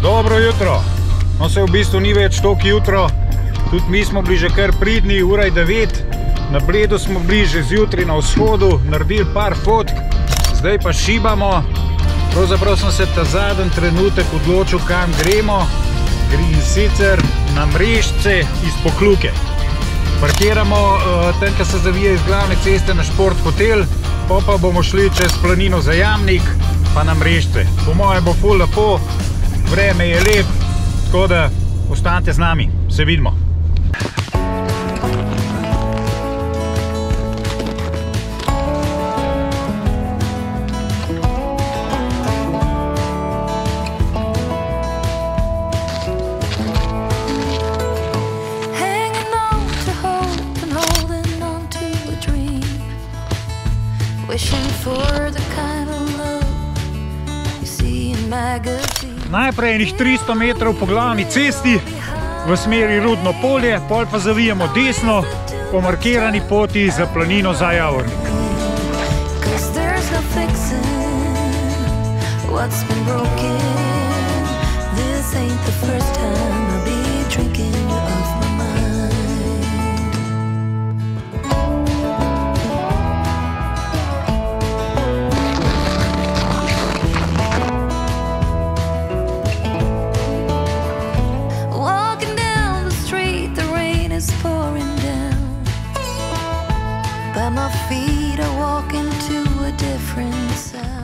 Dobro jutro. No, se v bistvu ni več toliko jutro. Tudi mi smo bili že kar pridni, ura je 9. Na Bledu smo bili že zjutraj na vzhodu, naredili par fotk, zdaj pa šibamo. Pravzaprav sem se ta zadnji trenutek odločil, kam gremo. Grem sicer na Mrežce iz Pokljuke. Parkiramo tam, ko se zavije iz glavne ceste na Šport hotel, pa bomo šli čez planino za Jamnik, pa na Mrežce. Po moje bo ful lepo, vreme je lep, tako da ostanite z nami, se vidimo. Najprej enih 300 metrov po glavni cesti v smeri Rudno polje, pol pa zavijemo desno po markirani poti za planino za Javornik.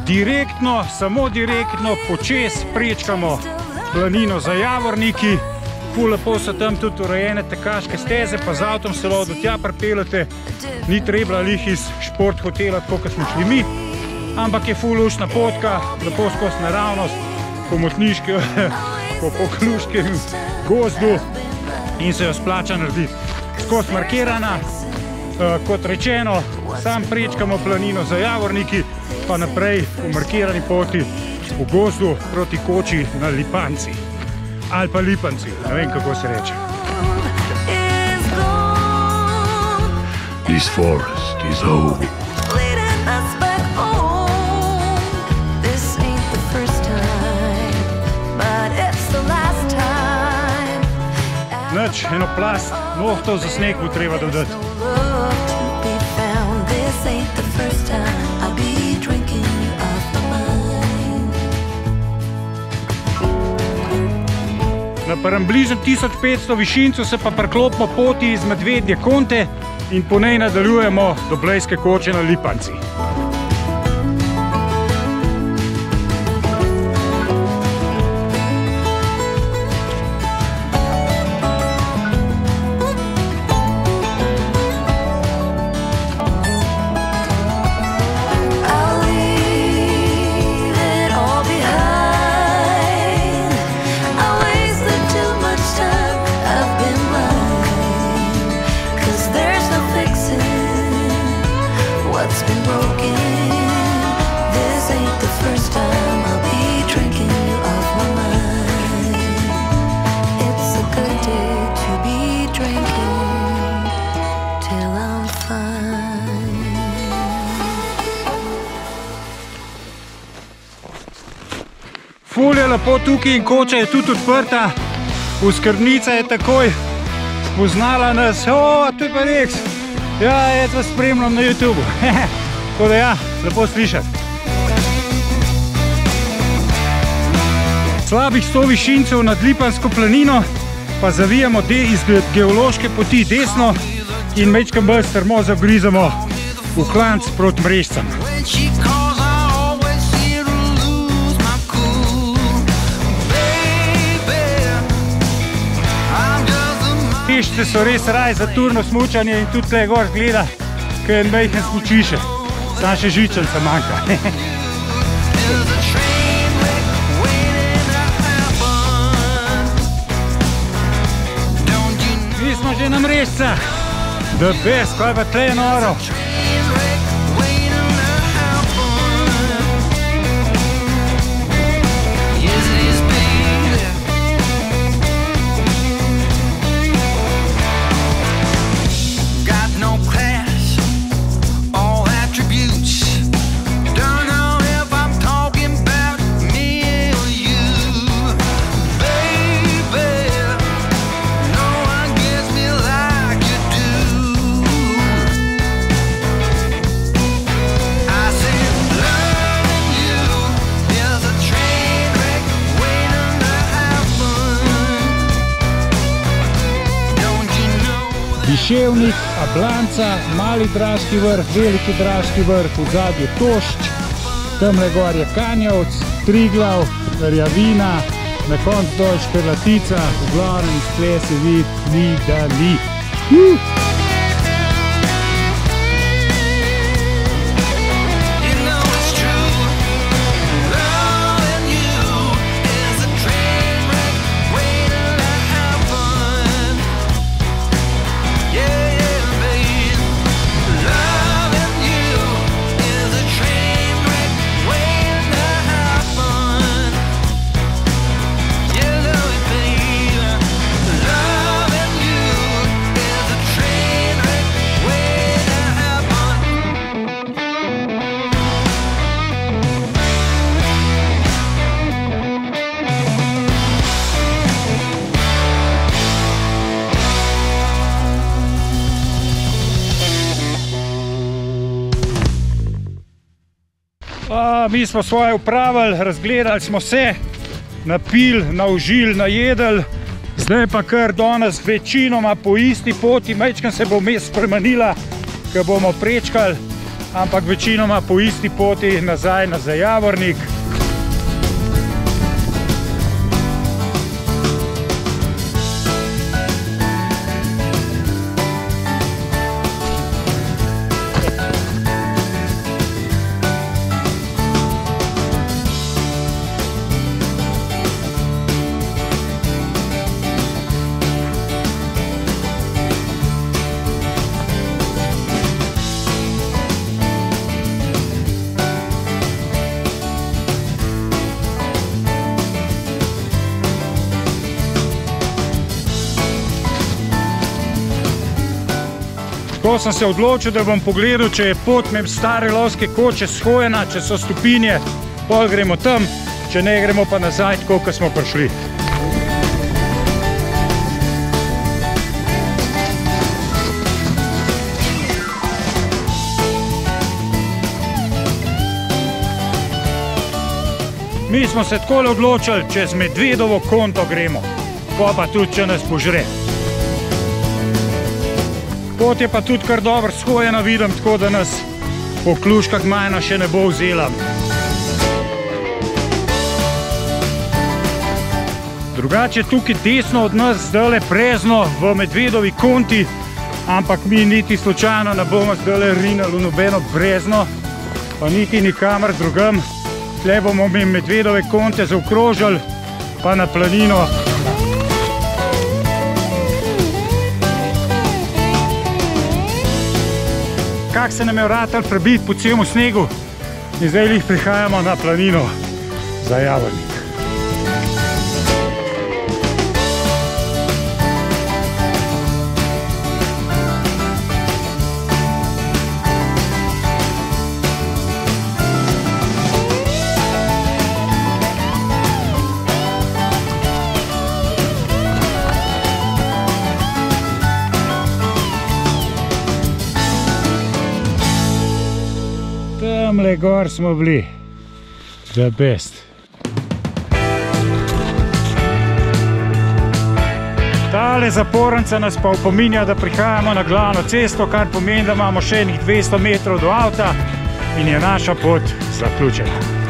Direktno, samo direktno, počez prečkamo planino za Javorniki. Ful lepo so tam tudi urejene tekaške steze, pa z avtom se lahko do tja pripeljete. Ni treba lih iz Šport hotela, tako kot smo šli mi, ampak je ful luštna potka, lepo skozi naravnost, po Motniškem, po Pokljuškem gozdu in se jo splača narediti. Skozi markirana, kot rečeno, sam prečkamo planino za Javorniki, pa naprej po markirani poti v gozdu proti koči na Lipanci. Ali pa Lipanci, ne vem, kako se reče. This forest is old. Nič, eno plast nohtov za sneg bo treba dodati. Na prvem bližnjem 1500 višincu se pa priklopimo poti iz Medvedje Konte in po njej nadaljujemo do Blejske koče na Lipanci. Ful je lepo tukaj in koča je tudi odprta. Oskrbnica je takoj spoznala nas. O, to je pa Reks. Ja, jaz vas spremljam na YouTubu. Tako da ja, lepo slišati. Slabih 100 višincev nad Lipansko planino pa zavijamo iz geološke poti desno in majčkam bolj strmo zagrizamo v klanc proti Mrežcem. Mrežce so res raj za turno smučanje in tudi tle gor gleda, ko je en majhen smučišče. Sam še žičanca manjka. ena mrežca. The best, kaj pa tle je noro. Viševnik, Ablanca, Mali Draški vrh, Veliki Draški vrh, v zadju Tošč, tamle gor je Kanjavc, Triglav, Rjavina, na koncu dol Škrlatica, v glavnem iz tle se vidi, da ni. Mi smo svoje upravili, razgledali smo se, napili, naužili, najedli. Zdaj pa kar danes večinoma po isti poti, majčkeno se bo vmes spremenila, ko bomo prečkali, ampak večinoma po isti poti nazaj na Zajavornik. Ko sem se odločil, da bom pogledal, če je pot med stare lovske koče shojena, če so stopinje, pol gremo tam, če ne gremo pa nazaj, tako kot smo prišli. Mi smo se takole odločili, čez Medvedovo konto gremo, pa tudi, če nas požre. Pot je pa tudi kar dobro shojena, vidim, tako da nas po Kluškah majna še ne bo vzela. Drugače tukaj desno od nas zdajle Brezno v Medvedovi konti, ampak mi niti slučajno ne bomo zdajle rinali v nobeno Brezno, pa niti nikamor drugam. Tle bomo mi Medvedove konte zaokrožili, pa na planino. Kak se nam je vratal prebiti po celem snegu in zdaj jih prihajamo na planino Zajavornik. Tamle gor smo bili, the best. Tale zapornica nas pa opominja, da prihajamo na glavno cesto, kar pomeni, da imamo še enih 200 metrov do avta in je naša pot zaključena.